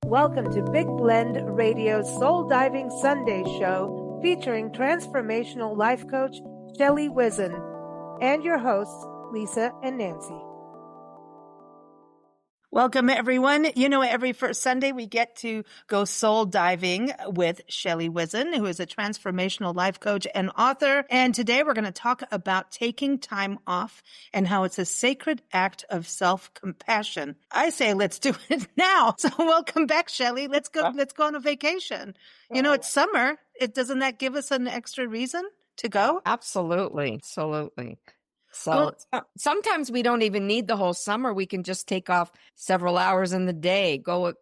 Welcome to Big Blend Radio's Soul Diving Sunday show featuring transformational life coach Shelley Whizin and your hosts Lisa and Nancy. Welcome, everyone. You know, every first Sunday we get to go soul diving with Shelley Whizin, who is a transformational life coach and author. And today we're going to talk about taking time off and how it's a sacred act of self-compassion. I say, let's do it now. So welcome back, Shelley. Let's go on a vacation. You know, it's summer. Doesn't that give us an extra reason to go? Absolutely. Absolutely. So sometimes we don't even need the whole summer. We can just take off several hours in the day, go,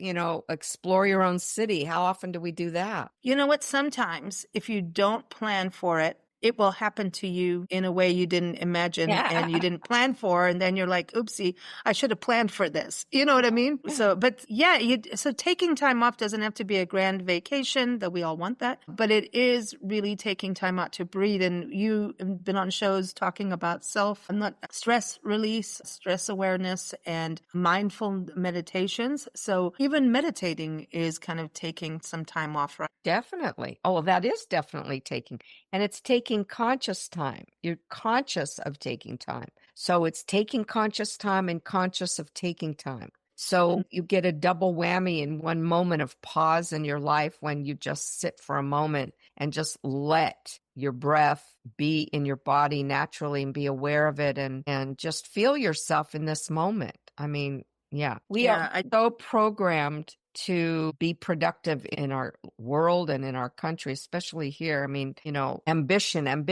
explore your own city. How often do we do that? You know what? Sometimes if you don't plan for it, it will happen to you in a way you didn't imagine and you didn't plan for. And then you're like, oopsie, I should have planned for this. You know what I mean? So, but yeah, so taking time off doesn't have to be a grand vacation, though we all want that, but it is really taking time out to breathe. And you've been on shows talking about stress release, stress awareness, and mindful meditations. So even meditating is kind of taking some time off, right? Definitely. Oh, well, that is definitely taking, and it's taking conscious time. You're conscious of taking time. So it's taking conscious time and conscious of taking time. So you get a double whammy in one moment of pause in your life when you just sit for a moment and just let your breath be in your body naturally and be aware of it and just feel yourself in this moment. I mean, we are so programmed to be productive in our world and in our country, especially here. I mean, ambition, and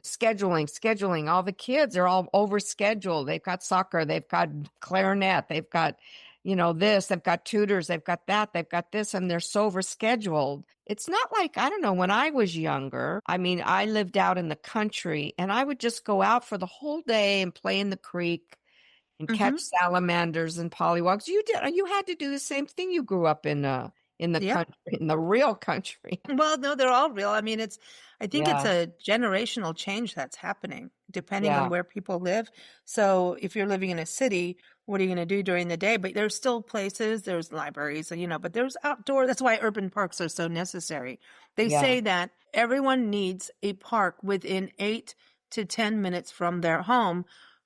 scheduling. All the kids are all overscheduled. They've got soccer, they've got clarinet, they've got, this, they've got tutors, they've got that, they've got this, and they're so overscheduled. It's not like, I don't know, when I was younger, I mean, I lived out in the country and I would just go out for the whole day and play in the creek and catch salamanders and pollywogs. You had to do the same thing. You grew up in the country, in the real country. Well, no, they're all real. I mean, I think it's a generational change that's happening depending on where people live. So if you're living in a city, what are you going to do during the day? But there's still places, there's libraries, but there's outdoor. That's why urban parks are so necessary. They say that everyone needs a park within 8 to 10 minutes from their home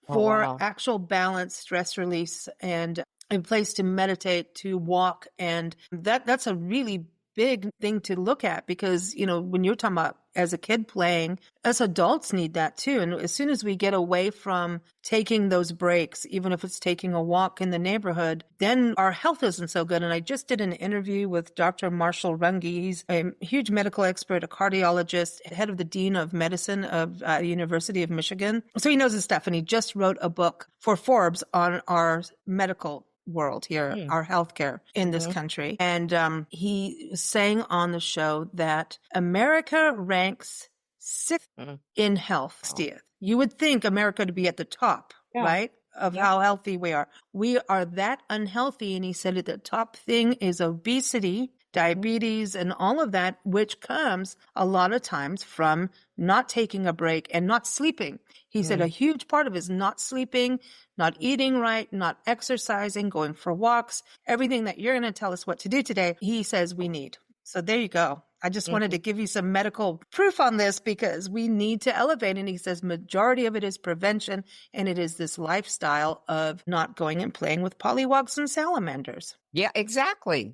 for actual balance, stress release, and a place to meditate, to walk. And that's a really big thing to look at because, when you're talking about as a kid playing, us adults need that too. And as soon as we get away from taking those breaks, even if it's taking a walk in the neighborhood, then our health isn't so good. And I just did an interview with Dr. Marshall Runge. He's a huge medical expert, a cardiologist, head of the Dean of Medicine of the University of Michigan. So he knows his stuff. And he just wrote a book for Forbes on our medical world here, our healthcare in this country. And he was saying on the show that America ranks sixth in health, Steve. You would think America to be at the top, right? Of how healthy we are. We are that unhealthy. And he said that the top thing is obesity, diabetes, and all of that, which comes a lot of times from not taking a break and not sleeping. He said a huge part of it is not sleeping, not eating right, not exercising, going for walks, everything that you're going to tell us what to do today, he says we need. So there you go. I just wanted to give you some medical proof on this because we need to elevate. And he says majority of it is prevention. And it is this lifestyle of not going and playing with pollywogs and salamanders. Yeah, exactly.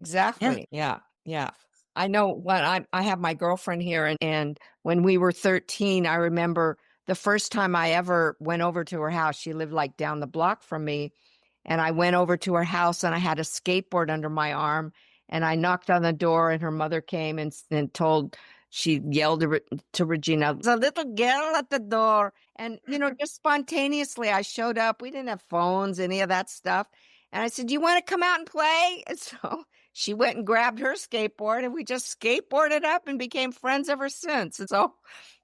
Yeah. I know when I have my girlfriend here and when we were 13, I remember the first time I ever went over to her house. She lived like down the block from me. And I went over to her house and I had a skateboard under my arm. And I knocked on the door and her mother came and she yelled to Regina, "There's a little girl at the door." And, just spontaneously I showed up. We didn't have phones, any of that stuff. And I said, "Do you want to come out and play?" And so she went and grabbed her skateboard and we just skateboarded up and became friends ever since. And so,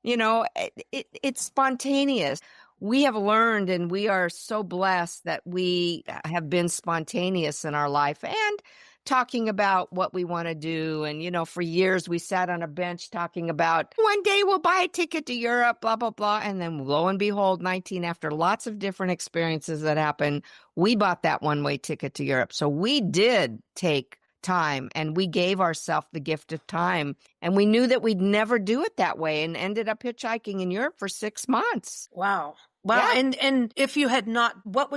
it's spontaneous. We have learned and we are so blessed that we have been spontaneous in our life and talking about what we want to do. And, for years we sat on a bench talking about one day we'll buy a ticket to Europe, blah, blah, blah. And then lo and behold, 19, after lots of different experiences that happened, we bought that one-way ticket to Europe. So we did take time, and we gave ourselves the gift of time, and we knew that we'd never do it that way, and ended up hitchhiking in Europe for 6 months. Wow. Yeah. And if you had not, what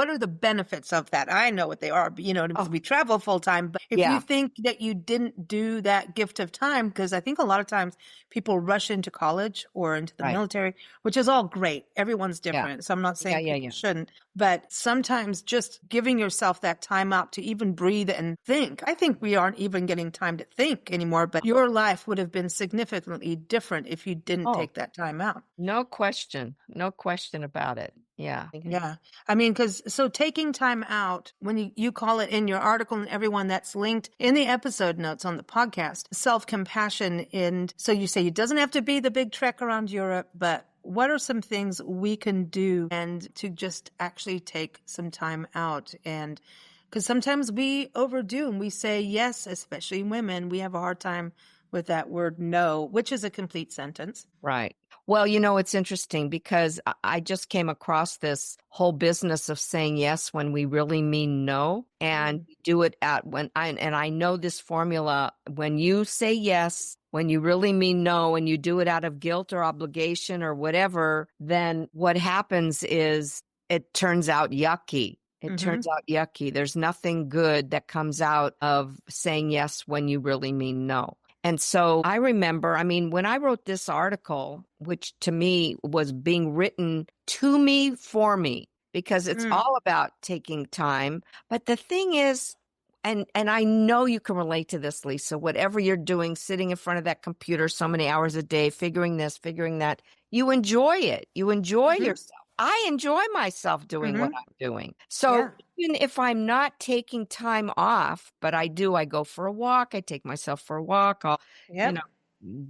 are the benefits of that? I know what they are, because we travel full time. But if you think that you didn't do that gift of time, because I think a lot of times people rush into college or into the military, which is all great. Everyone's different. So I'm not saying people shouldn't, but sometimes just giving yourself that time out to even breathe and think. I think we aren't even getting time to think anymore, but your life would have been significantly different if you didn't take that time out. No question. No question about it. Yeah. Yeah. I mean, so taking time out, when you call it in your article and everyone that's linked in the episode notes on the podcast, self-compassion. And so you say it doesn't have to be the big trek around Europe, but what are some things we can do and to just actually take some time out? And because sometimes we overdo and we say yes, especially women, we have a hard time with that word no, which is a complete sentence. Right. Well, it's interesting because I just came across this whole business of saying yes when we really mean no, and do it and I know this formula. When you say yes, when you really mean no, and you do it out of guilt or obligation or whatever, then what happens is it turns out yucky. It turns out yucky. There's nothing good that comes out of saying yes when you really mean no. And so I remember, when I wrote this article, which to me was being written to me for me, because it's all about taking time. But the thing is, and I know you can relate to this, Lisa, whatever you're doing, sitting in front of that computer so many hours a day, figuring this, figuring that, you enjoy it. You enjoy yourself. I enjoy myself doing what I'm doing. So even if I'm not taking time off, but I go for a walk, I take myself for a walk, I'll,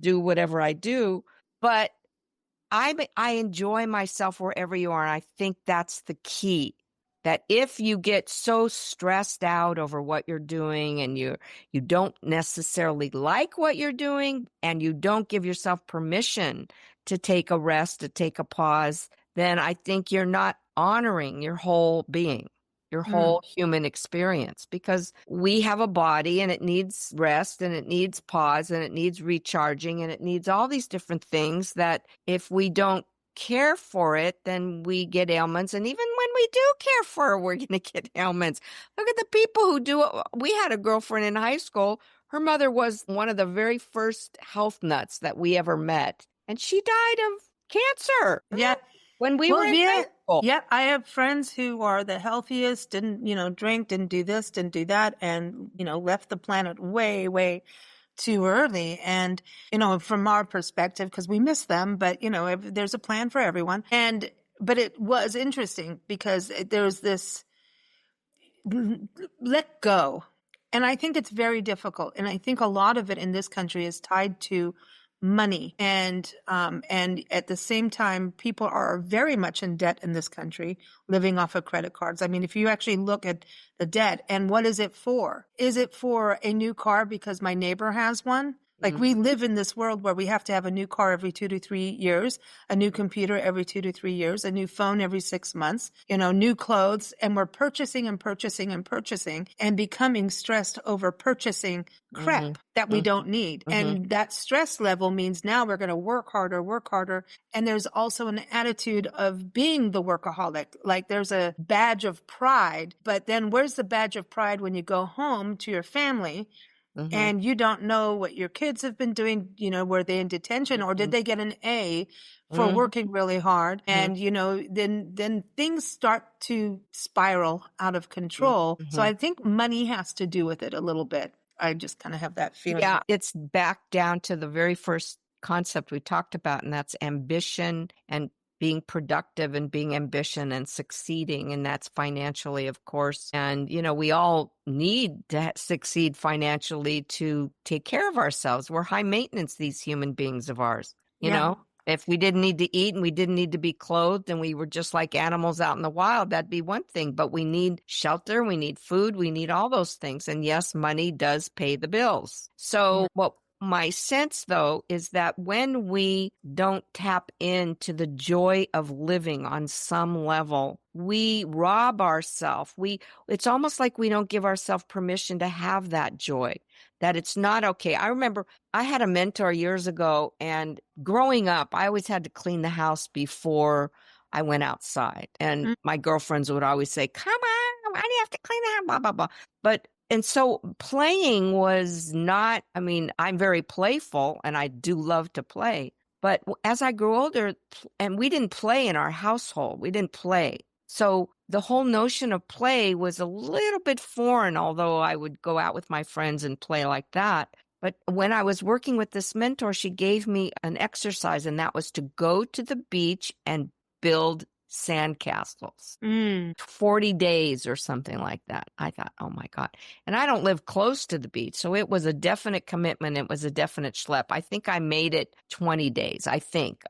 do whatever I do. But I enjoy myself wherever you are. And I think that's the key. That if you get so stressed out over what you're doing and you don't necessarily like what you're doing, and you don't give yourself permission to take a rest, to take a pause, then I think you're not honoring your whole being, your whole human experience, because we have a body and it needs rest and it needs pause and it needs recharging and it needs all these different things that if we don't care for it, then we get ailments. And even when we do care for it, we're going to get ailments. Look at the people who do it. We had a girlfriend in high school. Her mother was one of the very first health nuts that we ever met. And she died of cancer. Yeah. When we were in high school. Yeah. I have friends who are the healthiest, didn't, drink, didn't do this, didn't do that, and, left the planet way, way too early. And, from our perspective, because we miss them, but, there's a plan for everyone. But it was interesting because there's this let go. And I think it's very difficult. And I think a lot of it in this country is tied to money. And at the same time, people are very much in debt in this country, living off of credit cards. I mean, if you actually look at the debt and what is it for? Is it for a new car because my neighbor has one? Like we live in this world where we have to have a new car every 2 to 3 years, a new computer every 2 to 3 years, a new phone every 6 months, new clothes. And we're purchasing and purchasing and purchasing and becoming stressed over purchasing crap that we don't need. And that stress level means now we're going to work harder. And there's also an attitude of being the workaholic. Like there's a badge of pride, but then where's the badge of pride when you go home to your family? And you don't know what your kids have been doing, were they in detention or did they get an A for working really hard? And, then things start to spiral out of control. So I think money has to do with it a little bit. I just kind of have that feeling. Yeah, it's back down to the very first concept we talked about, and that's ambition and being productive and being ambition and succeeding. And that's financially, of course. And, we all need to succeed financially to take care of ourselves. We're high maintenance, these human beings of ours, you know? If we didn't need to eat and we didn't need to be clothed and we were just like animals out in the wild, that'd be one thing. But we need shelter, we need food, we need all those things. And yes, money does pay the bills. So what my sense, though, is that when we don't tap into the joy of living on some level, we rob ourselves. It's almost like we don't give ourselves permission to have that joy, that it's not okay. I remember I had a mentor years ago, and growing up, I always had to clean the house before I went outside. And my girlfriends would always say, "Come on, why do you have to clean the house?" Blah, blah, blah. And so playing was not, I mean, I'm very playful and I do love to play. But as I grew older, and we didn't play in our household, we didn't play. So the whole notion of play was a little bit foreign, although I would go out with my friends and play like that. But when I was working with this mentor, she gave me an exercise, and that was to go to the beach and build sandcastles. 40 days or something like that. I thought, oh my God. And I don't live close to the beach. So it was a definite commitment. It was a definite schlep. I think I made it 20 days,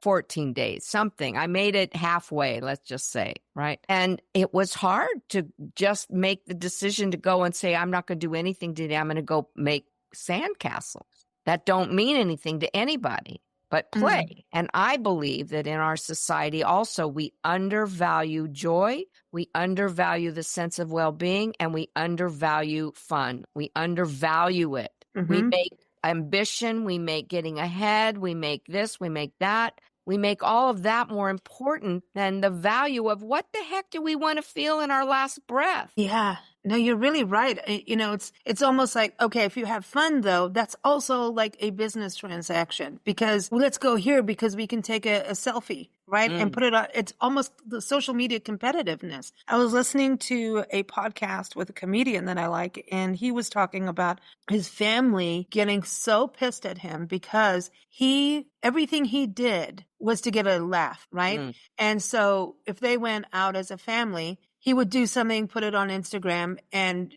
14 days, something. I made it halfway, let's just say, right? And it was hard to just make the decision to go and say, I'm not going to do anything today. I'm going to go make sandcastles that don't mean anything to anybody but play. And I believe that in our society also, we undervalue joy, we undervalue the sense of well-being, and we undervalue fun. We undervalue it. We make ambition, we make getting ahead, we make this, we make that. We make all of that more important than the value of what the heck do we want to feel in our last breath? Yeah. No, you're really right. It's almost like, okay, if you have fun though, that's also like a business transaction, because let's go here because we can take a selfie, right? And put it on. It's almost the social media competitiveness. I was listening to a podcast with a comedian that I like, and he was talking about his family getting so pissed at him because everything he did was to get a laugh, right? And so if they went out as a family, he would do something, put it on Instagram, and,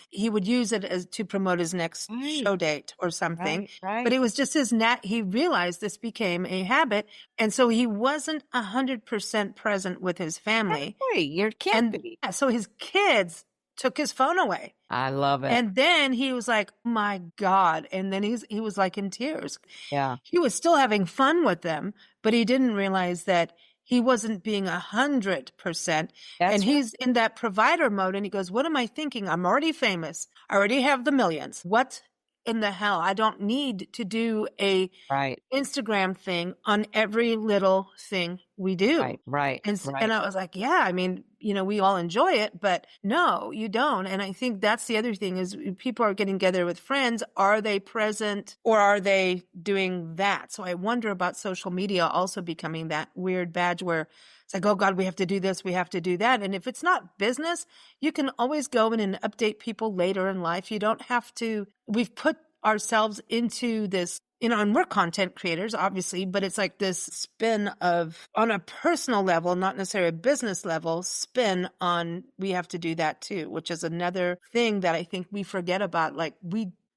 he would use it to promote his next show date or something. Right. But it was just he realized this became a habit. And so he wasn't 100% present with his family. You can't be. So his kids took his phone away. I love it. And then he was like, oh my God. And then he was like in tears. Yeah. He was still having fun with them, but he didn't realize that he wasn't being 100%. And he's in that provider mode. And he goes, what am I thinking? I'm already famous. I already have the millions. What in the hell? I don't need to do a Instagram thing on every little thing we do. Right. And I was like, yeah, I mean, we all enjoy it, but no, you don't. And I think that's the other thing is people are getting together with friends. Are they present or are they doing that? So I wonder about social media also becoming that weird badge where it's like, oh God, we have to do this, we have to do that. And if it's not business, you can always go in and update people later in life. You don't have to, we've put ourselves into this, and we're content creators, obviously, but it's like this spin of, on a personal level, not necessarily a business level, spin on, we have to do that too, which is another thing that I think we forget about. Like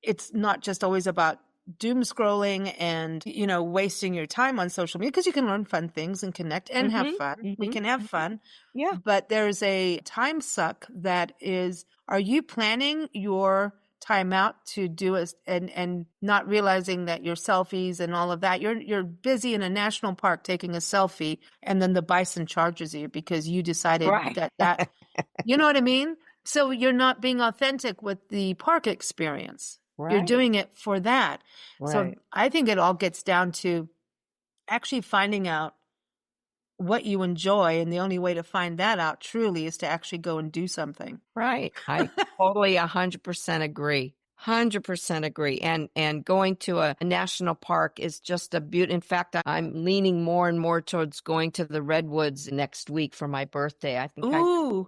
it's not just always about doom scrolling and, wasting your time on social media, because you can learn fun things and connect and have fun. We can have fun. Yeah. But there's a time suck that is, are you planning your time out to do it and not realizing that your selfies and all of that, you're busy in a national park taking a selfie, and then the bison charges you because you decided that you know what I mean? So you're not being authentic with the park experience. You're doing it for that. So I think it all gets down to actually finding out what you enjoy. And the only way to find that out truly is to actually go and do something. Right. I totally 100% agree. 100% agree. And going to a national park is just a beauty. In fact, I'm leaning more and more towards going to the Redwoods next week for my birthday. I think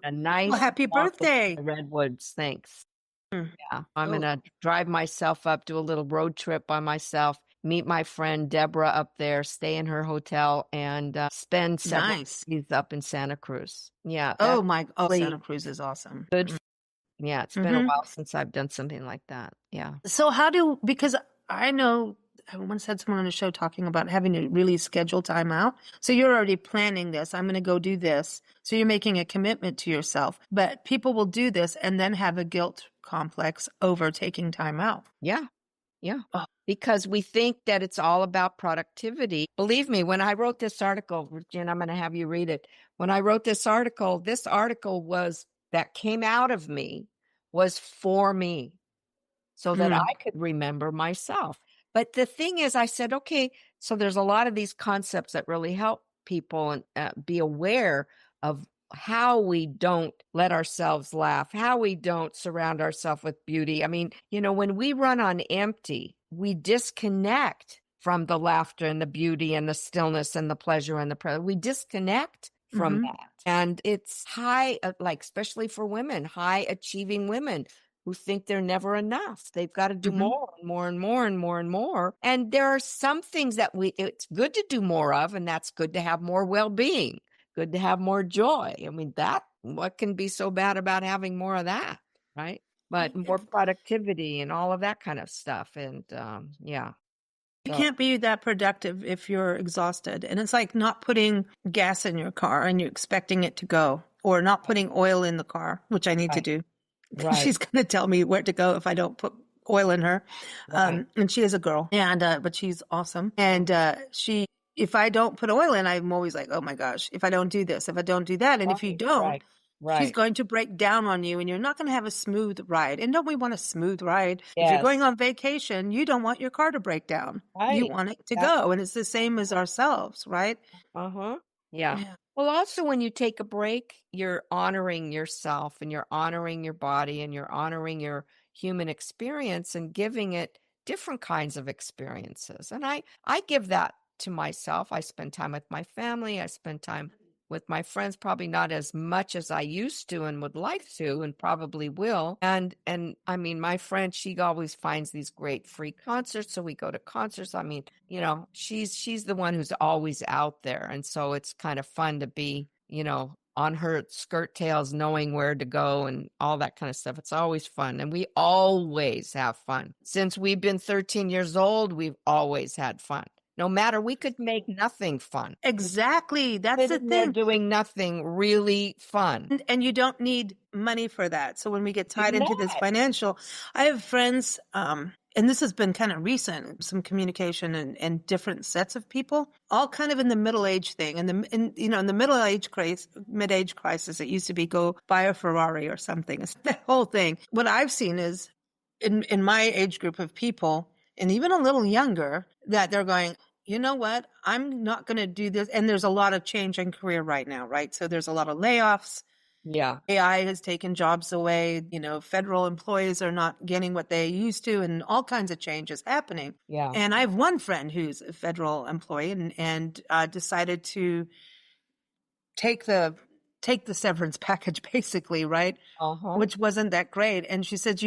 a nice happy birthday. Redwoods. Thanks. Yeah. I'm going to drive myself up, do a little road trip by myself, meet my friend Deborah up there, stay in her hotel, and spend several days up in Santa Cruz. Yeah. Santa Cruz is awesome. Good. Yeah. It's been a while since I've done something like that. Yeah. So because I know I once had someone on the show talking about having to really schedule time out. So you're already planning this. I'm going to go do this. So you're making a commitment to yourself. But people will do this and then have a guilt complex over taking time out. Yeah. Yeah. Because we think that it's all about productivity. Believe me, when I wrote this article, Virginia, I'm going to have you read it. When I wrote this article was that came out of me was for me so that I could remember myself. But the thing is, I said, okay, so there's a lot of these concepts that really help people and be aware of how we don't let ourselves laugh, how we don't surround ourselves with beauty. I mean, when we run on empty, we disconnect from the laughter and the beauty and the stillness and the pleasure and the presence. We disconnect from that. And it's high, like, especially for women, high achieving women who think they're never enough. They've got to do more and more and more and more and more. And there are some things that it's good to do more of, and that's good to have more well-being, good to have more joy. I mean, what can be so bad about having more of that, right? But more productivity and all of that kind of stuff. And yeah. You can't be that productive if you're exhausted. And it's like not putting gas in your car and you're expecting it to go, or not putting oil in the car, which I need to do. Right. She's going to tell me where to go if I don't put oil in her. Right. And she is a girl, and but she's awesome. And if I don't put oil in, I'm always like, oh my gosh, if I don't do this, if I don't do that. And if you don't, she's going to break down on you, and you're not going to have a smooth ride. And don't we want a smooth ride? Yes. If you're going on vacation, you don't want your car to break down. Right. You want it to go. And it's the same as ourselves, right? Yeah. Well, also when you take a break, you're honoring yourself and you're honoring your body and you're honoring your human experience and giving it different kinds of experiences. And I give that to myself. I spend time with my family. I spend time with my friends, probably not as much as I used to and would like to, and probably will. And I mean, my friend, she always finds these great free concerts. So we go to concerts. I mean, she's the one who's always out there. And so it's kind of fun to be, on her skirt tails, knowing where to go and all that kind of stuff. It's always fun. And we always have fun. Since we've been 13 years old, we've always had fun. No matter, we could make nothing fun. Exactly. That's the thing. They're doing nothing really fun. And you don't need money for that. So when we get tied into this financial, I have friends, and this has been kind of recent, some communication and different sets of people, all kind of in the middle age thing. And in the mid-age crisis, it used to be go buy a Ferrari or something. It's that whole thing. What I've seen is in my age group of people, and even a little younger, that they're going, you know what? I'm not going to do this. And there's a lot of change in career right now, right? So there's a lot of layoffs. Yeah. AI has taken jobs away. Federal employees are not getting what they used to, and all kinds of changes happening. Yeah. And I have one friend who's a federal employee and decided to take the severance package, basically, right? Which wasn't that great. And she said,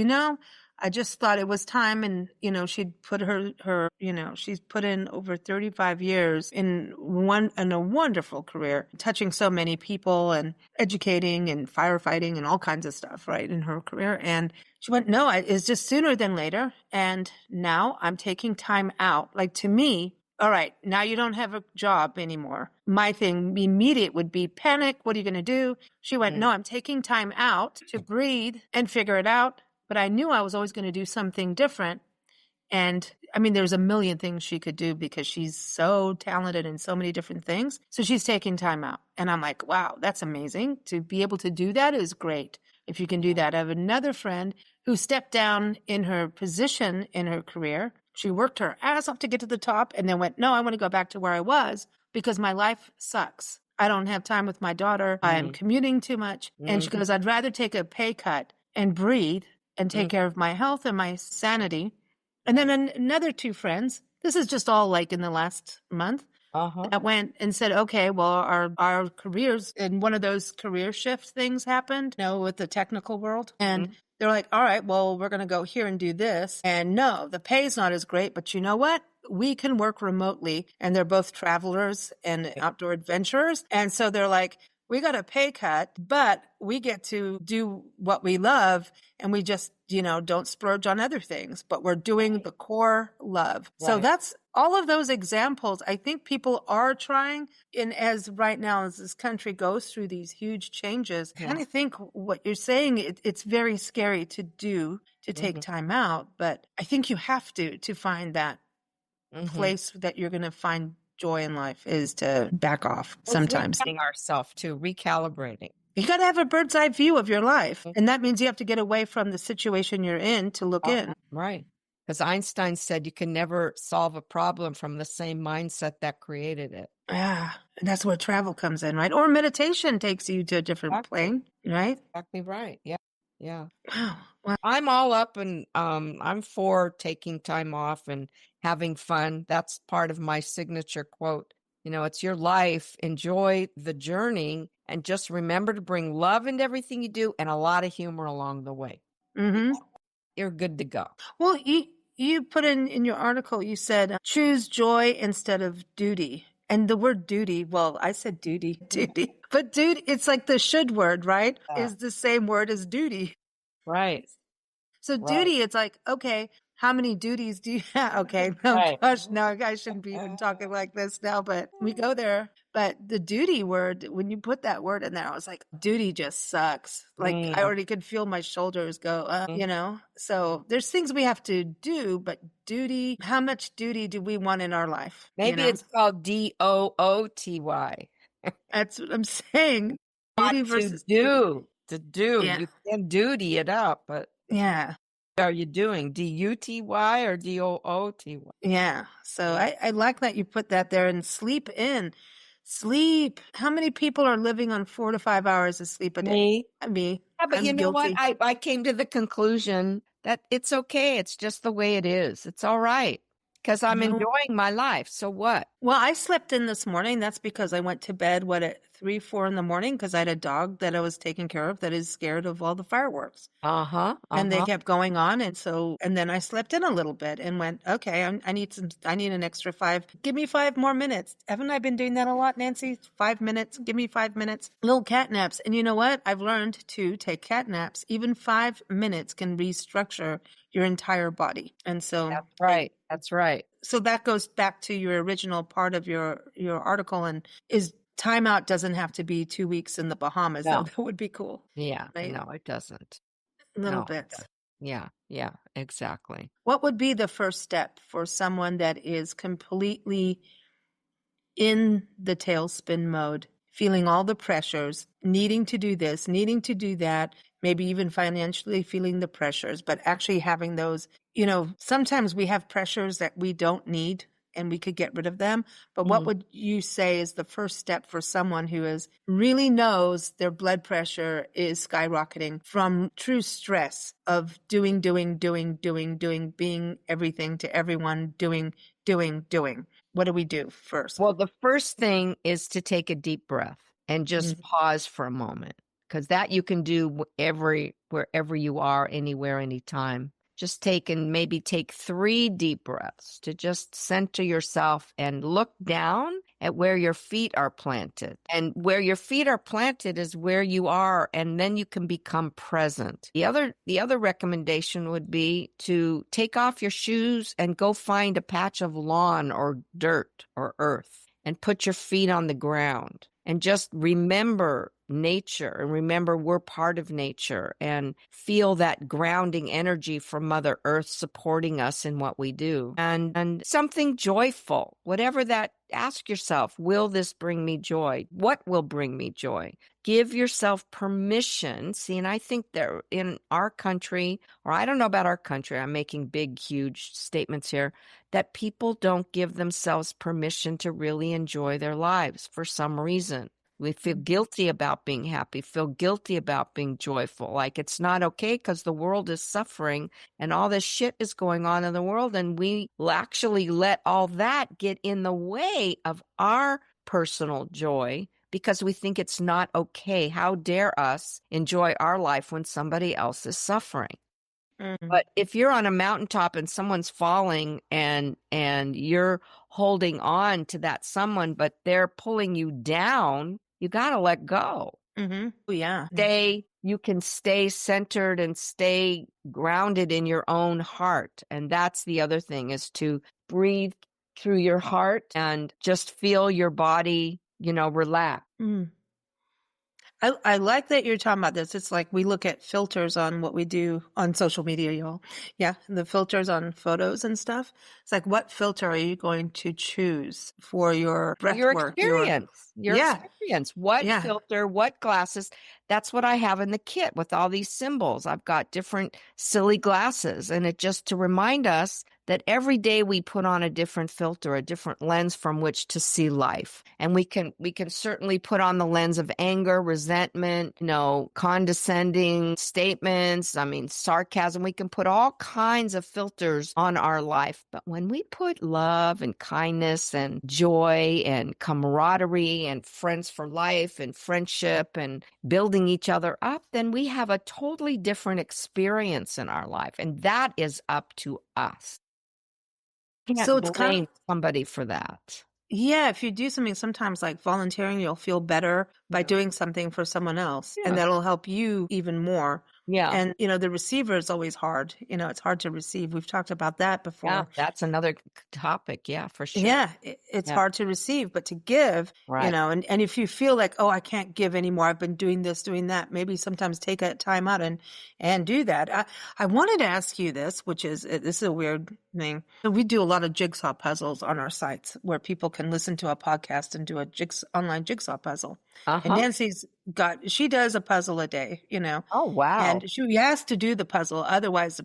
I just thought it was time. And, she'd put she's put in over 35 years in a wonderful career, touching so many people and educating and firefighting and all kinds of stuff, right, in her career. And she went, no, it's just sooner than later. And now I'm taking time out. Like, to me, all right, now you don't have a job anymore. My thing immediate would be panic. What are you going to do? She went, no, I'm taking time out to breathe and figure it out. But I knew I was always going to do something different. And I mean, there's a million things she could do because she's so talented in so many different things. So she's taking time out. And I'm like, wow, that's amazing. To be able to do that is great. If you can do that. I have another friend who stepped down in her position in her career. She worked her ass off to get to the top and then went, no, I want to go back to where I was because my life sucks. I don't have time with my daughter. I'm commuting too much. And she goes, I'd rather take a pay cut and breathe and take care of my health and my sanity. And then another two friends, this is just all like in the last month, that went and said, okay, well, our careers, and one of those career shift things happened, with the technical world. And they're like, all right, well, we're going to go here and do this. And no, the pay's not as great, but you know what? We can work remotely. And they're both travelers and outdoor adventurers. And so they're like, we got a pay cut, but we get to do what we love, and we just, don't splurge on other things, but we're doing the core love. So that's all of those examples. I think people are trying, and as right now, as this country goes through these huge changes, I kind of think what you're saying, it's very scary to do, to take time out, but I think you have to find that place that you're going to find joy in life is to back off sometimes. Ourselves too, recalibrating. You got to have a bird's eye view of your life. And that means you have to get away from the situation you're in to look in. Right. Because Einstein said you can never solve a problem from the same mindset that created it. Yeah. And that's where travel comes in, right? Or meditation takes you to a different plane, right? Exactly right. Yeah. Yeah. Wow. Wow. I'm all up, and I'm for taking time off and having fun. That's part of my signature quote. It's your life. Enjoy the journey, and just remember to bring love into everything you do and a lot of humor along the way. You're good to go. Well, you put in your article, you said, choose joy instead of duty. And the word duty, well, I said duty. But duty, it's like the should word, right? Is the same word as duty. Right. So duty, it's like, okay, how many duties do you have? Okay, gosh, no, I shouldn't be even talking like this now, but we go there. But the duty word, when you put that word in there, I was like, duty just sucks. Like I already could feel my shoulders go, So there's things we have to do, but duty, how much duty do we want in our life? Maybe it's called DOOTY. That's what I'm saying. Duty versus to do. Yeah. You can duty it up, but yeah. Are you doing DUTY or DOOTY? Yeah. So I like that you put that there. And sleep in. Sleep. How many people are living on 4 to 5 hours of sleep a day? Me. Yeah, but I'm you know guilty. what? I came to the conclusion that it's okay. It's just the way it is. It's all right. Because I'm enjoying my life. So what? Well, I slept in this morning. That's because I went to bed, at 3, 4 in the morning, because I had a dog that I was taking care of that is scared of all the fireworks. And they kept going on. And then I slept in a little bit and went, okay, I need an extra 5. Give me 5 more minutes. Haven't I been doing that a lot, Nancy? 5 minutes. Give me 5 minutes. Little cat naps. And you know what? I've learned to take cat naps. Even 5 minutes can restructure your entire body. And so that's right. So that goes back to your original part of your article, and is timeout doesn't have to be 2 weeks in the Bahamas. No. That would be cool. Yeah. Right? No, it doesn't. Little bits. Yeah, exactly. What would be the first step for someone that is completely in the tailspin mode, feeling all the pressures, needing to do this, needing to do that, maybe even financially feeling the pressures, but actually having those, sometimes we have pressures that we don't need and we could get rid of them. But what would you say is the first step for someone who really knows their blood pressure is skyrocketing from true stress of doing, being everything to everyone, doing? What do we do first? Well, the first thing is to take a deep breath and just pause for a moment, because that you can do wherever you are, anywhere, anytime. Just take 3 deep breaths to just center yourself and look down at where your feet are planted. And where your feet are planted is where you are, and then you can become present. The other recommendation would be to take off your shoes and go find a patch of lawn or dirt or earth and put your feet on the ground. And just remember nature, and remember we're part of nature, and feel that grounding energy from Mother Earth supporting us in what we do. And something joyful, whatever that, ask yourself, will this bring me joy? What will bring me joy? Give yourself permission. See, and I think that in our country, or I don't know about our country, I'm making big, huge statements here, that people don't give themselves permission to really enjoy their lives for some reason. We feel guilty about being happy, feel guilty about being joyful. Like it's not okay because the world is suffering and all this shit is going on in the world. And we will actually let all that get in the way of our personal joy because we think it's not okay. How dare us enjoy our life when somebody else is suffering? But if you're on a mountaintop and someone's falling and you're holding on to that someone, but they're pulling you down, you got to let go. Mm-hmm. Oh, yeah. You can stay centered and stay grounded in your own heart. And that's the other thing, is to breathe through your heart and just feel your body, relax. Mm. I like that you're talking about this. It's like we look at filters on what we do on social media, y'all. Yeah, the filters on photos and stuff. It's like, what filter are you going to choose for your breath Your work? Yeah, experience, what yeah. filter, what glasses. That's what I have in the kit with all these symbols. I've got different silly glasses, and it just to remind us that every day we put on a different filter, a different lens from which to see life. And we can certainly put on the lens of anger, resentment, condescending statements, sarcasm. We can put all kinds of filters on our life. But when we put love and kindness and joy and camaraderie and friends for life and friendship and building each other up, then we have a totally different experience in our life. And that is up to us. So Can't it's kind of, blame somebody for that. yeah, if you do something sometimes like volunteering, you'll feel better by doing something for someone else, and Yeah. that'll help you even more. Yeah. And, the receiver is always hard. It's hard to receive. We've talked about that Yeah. before. That's another topic. Yeah, for sure. Yeah, it's Yeah. hard to receive, but to give, Right. and if you feel like, oh, I can't give anymore, I've been doing this, doing that, maybe sometimes take a time out and do that. I wanted to ask you this, this is a weird thing. So we do a lot of jigsaw puzzles on our sites where people can listen to a podcast and do a online jigsaw puzzle. And Uh-huh. she does a puzzle a day, Oh, wow. and she has to do the puzzle. Otherwise,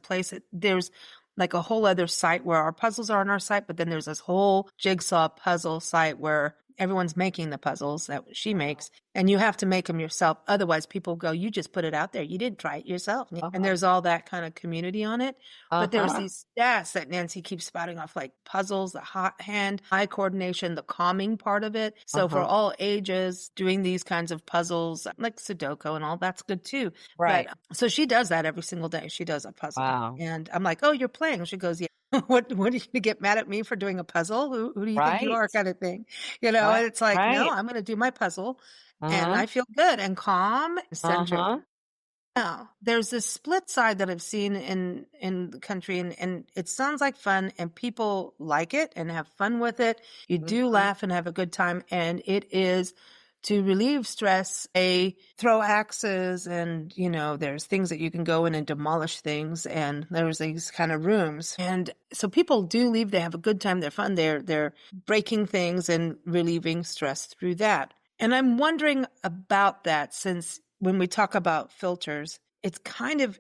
there's like a whole other site where our puzzles are on our site, but then there's this whole jigsaw puzzle site where everyone's making the puzzles that she makes, and you have to make them yourself. Otherwise, people go, you just put it out there. You didn't try it yourself. And Uh-huh. there's all that kind of community on it. But there's Uh-huh. these stats that Nancy keeps spouting off, like puzzles, the hot hand, eye coordination, the calming part of it. So for Uh-huh. all ages, doing these kinds of puzzles, like Sudoku and all, that's good too. Right. But so she does that every single day. She does a puzzle. Wow. And I'm like, oh, you're playing. She goes, yeah. What are you going to get mad at me for doing a puzzle? Who do you think you Right. are, kind of thing? Right. And it's like, no, Right. I'm going to do my puzzle, and Uh-huh. I feel good and calm and centered. Uh-huh. Now, there's this split side that I've seen in the country, and it sounds like fun, and people like it and have fun with it. You do Mhm. laugh and have a good time, and it is to relieve stress. They throw axes, and there's things that you can go in and demolish things, and there's these kind of rooms, and so people do leave. They have a good time. They're fun. They're breaking things and relieving stress through that. And I'm wondering about that, since when we talk about filters, it's kind of,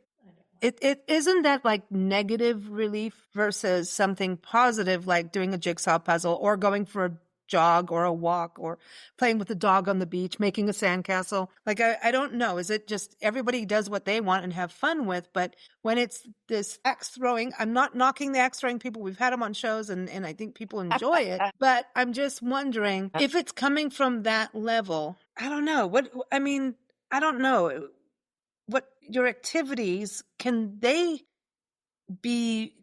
it isn't that like negative relief versus something positive, like doing a jigsaw puzzle or going for a jog or a walk or playing with the dog on the beach, making a sandcastle. Like, I don't know. Is it just everybody does what they want and have fun with? But when it's this axe throwing, I'm not knocking the axe throwing people. We've had them on shows, and I think people enjoy it. But I'm just wondering if it's coming from that level. I don't know. I don't know. What your activities,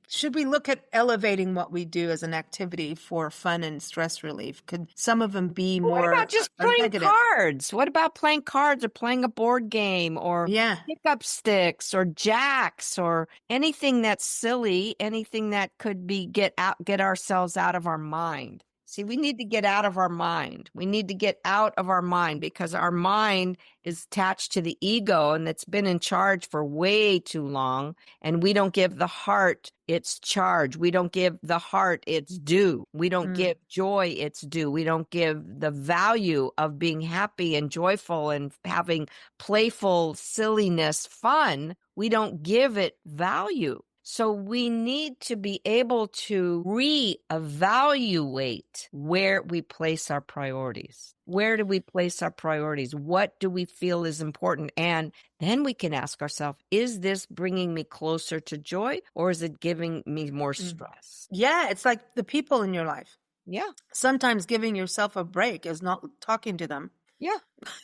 should we look at elevating what we do as an activity for fun and stress relief? Could some of them be What more about just playing negative? cards? What about playing cards or playing a board game or Yeah. pickup sticks or jacks or anything that's silly, anything that could be get ourselves out of our mind? See, we need to get out of our mind. We need to get out of our mind because our mind is attached to the ego, and it's been in charge for way too long. And we don't give the heart its charge. We don't give the heart its due. We don't give joy its due. We don't give the value of being happy and joyful and having playful silliness, fun. We don't give it value. So we need to be able to reevaluate where we place our priorities. Where do we place our priorities? What do we feel is important? And then we can ask ourselves, is this bringing me closer to joy, or is it giving me more stress? Yeah, it's like the people in your life. Yeah. Sometimes giving yourself a break is not talking to them. Yeah.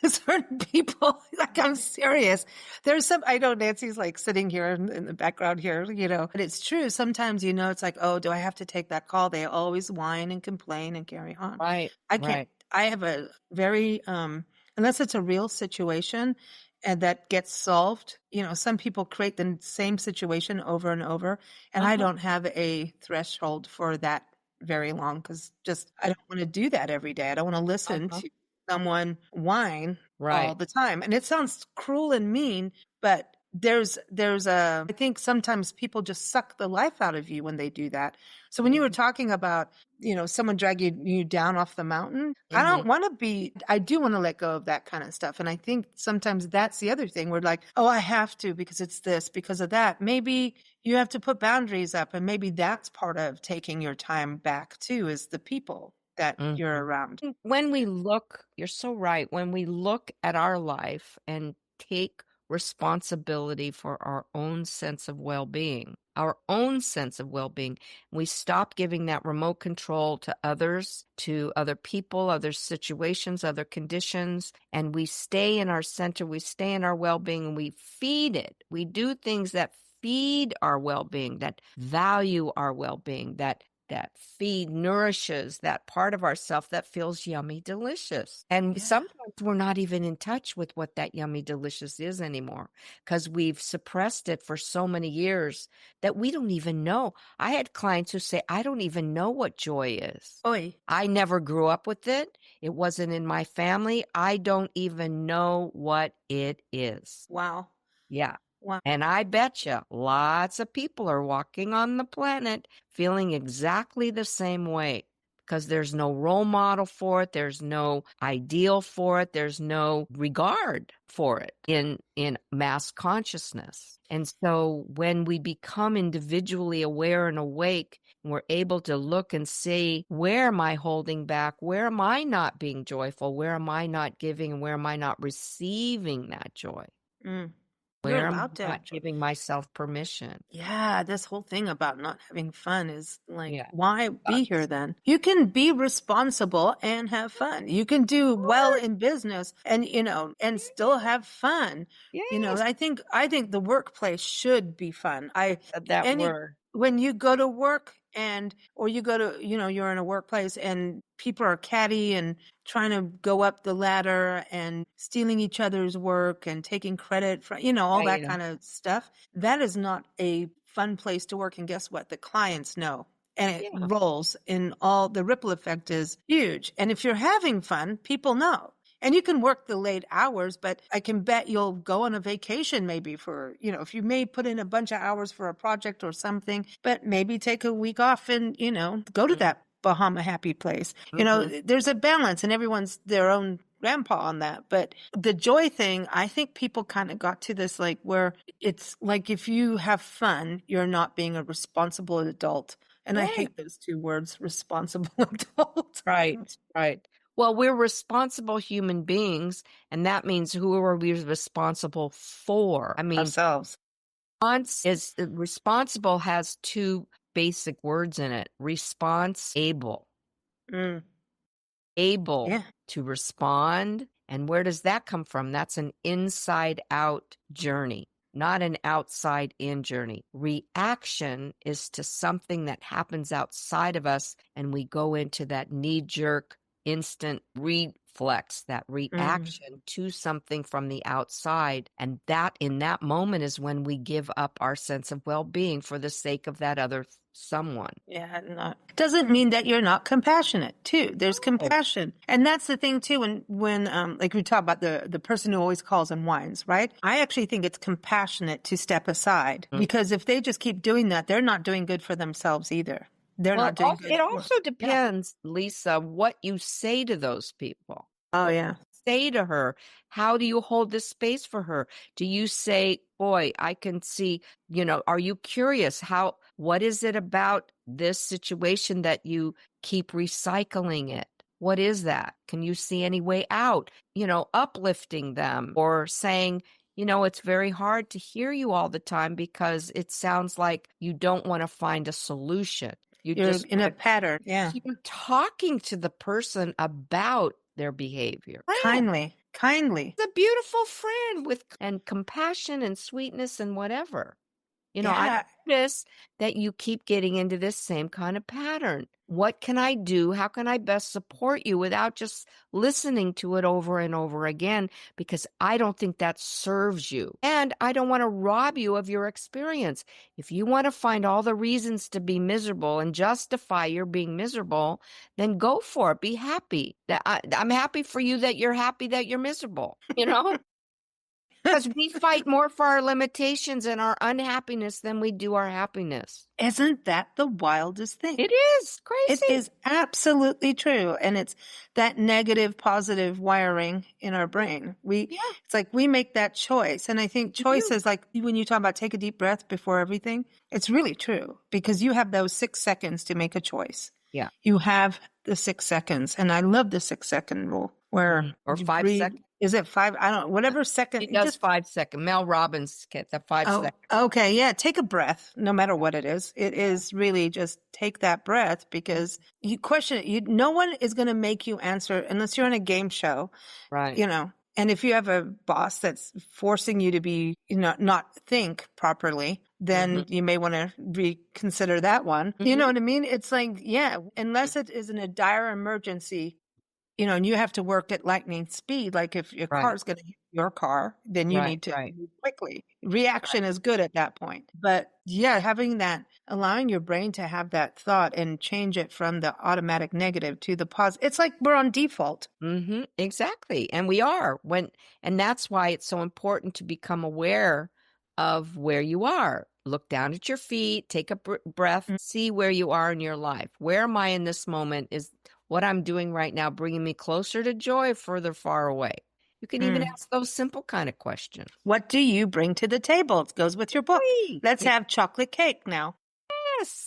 Certain people, like, I'm serious. I know Nancy's like sitting here in the background here, but it's true. Sometimes, it's like, oh, do I have to take that call? They always whine and complain and carry on. Right. I can't. Right. I have a very unless it's a real situation and that gets solved. Some people create the same situation over and over, and I Uh-huh. don't have a threshold for that very long because just I don't want to do that every day. I don't want to listen Uh-huh. to someone whine all Right. the time. And it sounds cruel and mean, but I think sometimes people just suck the life out of you when they do that. So when you were Mhm. talking about, someone dragging you down off the mountain, Mhm. I do want to let go of that kind of stuff. And I think sometimes that's the other thing. We're like, oh, I have to because it's this, because of that. Maybe you have to put boundaries up, and maybe that's part of taking your time back too, is the people that you're Mhm. around. When we look, you're so right. When we look at our life and take responsibility for our own sense of well-being, we stop giving that remote control to others, to other people, other situations, other conditions, and we stay in our center, we stay in our well-being, and we feed it. We do things that feed our well-being, that value our well-being, that feed nourishes that part of ourself that feels yummy delicious. And Yeah. sometimes we're not even in touch with what that yummy delicious is anymore because we've suppressed it for so many years that we don't even know. I had clients who say, I don't even know what joy is. Oi. I never grew up with it. It wasn't in my family. I don't even know what it is. Wow. Yeah. Wow. And I bet you lots of people are walking on the planet feeling exactly the same way because there's no role model for it. There's no ideal for it. There's no regard for it in mass consciousness. And so when we become individually aware and awake, we're able to look and see, where am I holding back? Where am I not being joyful? Where am I not giving? And where am I not receiving that joy? Mm. You're Where am allowed to I have not joy. giving myself permission? Yeah, this whole thing about not having fun is like, Yeah. why be here Sucks. then? You can be responsible and have fun. You can do well Sure. in business and still have fun. Yes. I think the workplace should be fun. Said that Any word. when you go to work or you go to, you're in a workplace and people are catty and trying to go up the ladder and stealing each other's work and taking credit for, all Yeah, that kind of stuff. That is not a fun place to work. And guess what? The clients know. And it yeah, rolls in all the ripple effect is huge. And if you're having fun, people know. And you can work the late hours, but I can bet you'll go on a vacation maybe for, if you may put in a bunch of hours for a project or something, but maybe take a week off and, go to mm, that Bahama happy place. mhm. There's a balance and everyone's their own grandpa on that. But the joy thing, I think people kind of got to this like where it's like if you have fun, you're not being a responsible adult. And I Right, hate those two words, responsible adult. right, right. Well, we're responsible human beings, and that means who are we responsible for? I mean, Ourselves. responsible has two basic words in it: response able. Mm, Able yeah. to respond. And where does that come from? That's an inside out journey, not an outside in journey. Reaction is to something that happens outside of us, and we go into that knee jerk, instant reflex, that Mm, reaction to something from the outside. And that in that moment is when we give up our sense of well being for the sake of that other someone. yeah, not doesn't mean that you're not compassionate too. There's Oh, compassion. And that's the thing too when like we talk about the person who always calls and whines, right? I actually think it's compassionate to step aside mm. because if they just keep doing that, they're not doing good for themselves either. They're Well, not doing good it for. also Yeah. depends, Lisa, what you say to those people. Oh What yeah. you say to her? How do you hold this space for her? Do you say, boy, I can see, are you curious? What is it about this situation that you keep recycling it? What is that? Can you see any way out? Uplifting them or saying, it's very hard to hear you all the time because it sounds like you don't want to find a solution. You You're just in a want to pattern. Yeah. keep talking to the person about their behavior. Friend, Kindly. Kindly. a beautiful friend with and compassion and sweetness and whatever. I notice that you keep getting into this same kind of pattern. What can I do? How can I best support you without just listening to it over and over again? Because I don't think that serves you. And I don't want to rob you of your experience. If you want to find all the reasons to be miserable and justify your being miserable, then go for it. Be happy. I'm happy for you that you're happy that you're miserable, Because we fight more for our limitations and our unhappiness than we do our happiness. Isn't that the wildest thing? It is crazy. It is absolutely true. And it's that negative, positive wiring in our brain. It's like we make that choice. And I think choice is like when you talk about take a deep breath before everything, it's really true because you have those 6 seconds to make a choice. Yeah. You have the 6 seconds. And I love the 6-second rule where or 5 seconds. Is it 5? I don't know. Whatever second. He does 5 seconds. Mel Robbins gets the 5 seconds. Okay. Yeah. Take a breath, no matter what it is. It is really just take that breath because you question it. No one is going to make you answer unless you're on a game show. Right. And if you have a boss that's forcing you to be, not think properly, then you may want to reconsider that one. You know what I mean? It's like, unless it is in a dire emergency, and you have to work at lightning speed. Like if your car is going to hit your car, then you need to move quickly. Reaction is good at that point. But having that, allowing your brain to have that thought and change it from the automatic negative to the positive. It's like we're on default. Exactly. And we are and that's why it's so important to become aware of where you are. Look down at your feet, take a breath, see where you are in your life. Where am I in this moment? Is what I'm doing right now bringing me closer to joy, further, far away? You can even ask those simple kind of questions. What do you bring to the table? It goes with your book. Let's have chocolate cake now.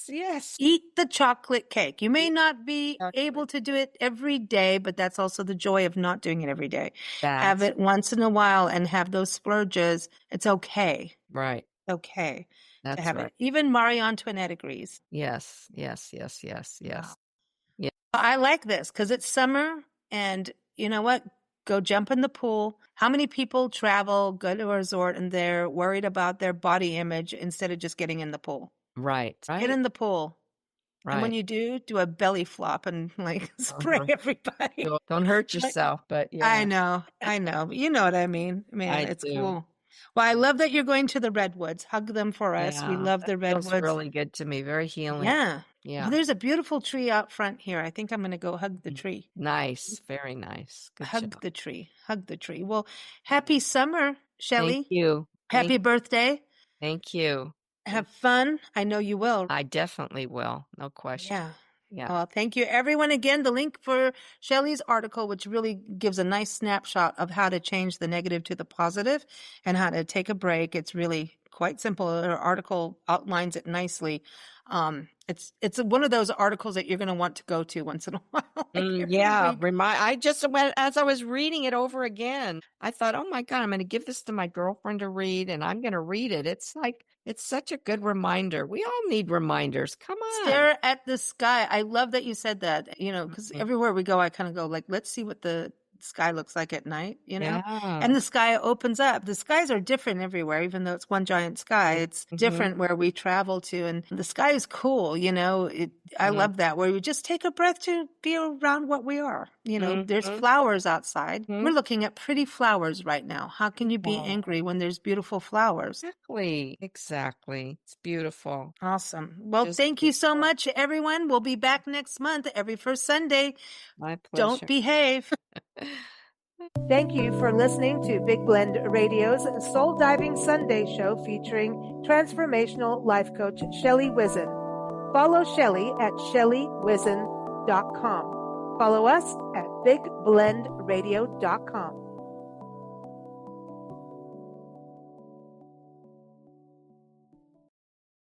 Yes. Eat the chocolate cake. You may not be able to do it every day, but that's also the joy of not doing it every day. Have it once in a while and have those splurges. It's okay. Right. Okay. That's to have right. it. Even Marie Antoinette agrees. Yes. I like this because it's summer and you know what? Go jump in the pool. How many people travel, go to a resort, and they're worried about their body image instead of just getting in the pool? Right. Get in the pool. Right. And when you do a belly flop and spray everybody. Don't hurt yourself, but yeah. I know. You know what I mean. Man, it's cool. Well, I love that you're going to the redwoods. Hug them for us. We love the redwoods. Feels really good to me. Very healing. Yeah. Well, there's a beautiful tree out front here. I think I'm going to go hug the tree. Nice. Very nice. Good job. Hug the tree. Well, happy summer, Shelley. Thank you. Happy birthday. Thank you. Have fun. I know you will. I definitely will. No question. Yeah. Well, thank you, everyone. Again, the link for Shelley's article, which really gives a nice snapshot of how to change the negative to the positive and how to take a break. It's really quite simple. Her article outlines it nicely. It's one of those articles that you're going to want to go to once in a while. I just went as I was reading it over again. I thought, oh my God, I'm going to give this to my girlfriend to read, and I'm going to read it. It's such a good reminder. We all need reminders. Come on, stare at the sky. I love that you said that. Because everywhere we go, I kind of go like, let's see what the sky looks like at night, and the sky opens up. The skies are different everywhere, even though it's one giant sky. It's different where we travel to, and the sky is cool. I love that where we just take a breath to be around what we are. There's flowers outside. We're looking at pretty flowers right now. How can you be angry when there's beautiful flowers? Exactly. It's beautiful. Awesome. Well, thank you so much, everyone. We'll be back next month, every first Sunday. My pleasure. Don't behave. Thank you for listening to Big Blend Radio's Soul Diving Sunday show featuring transformational life coach Shelley Whizin. Follow Shelley at shelleywhizin.com. Follow us at bigblendradio.com.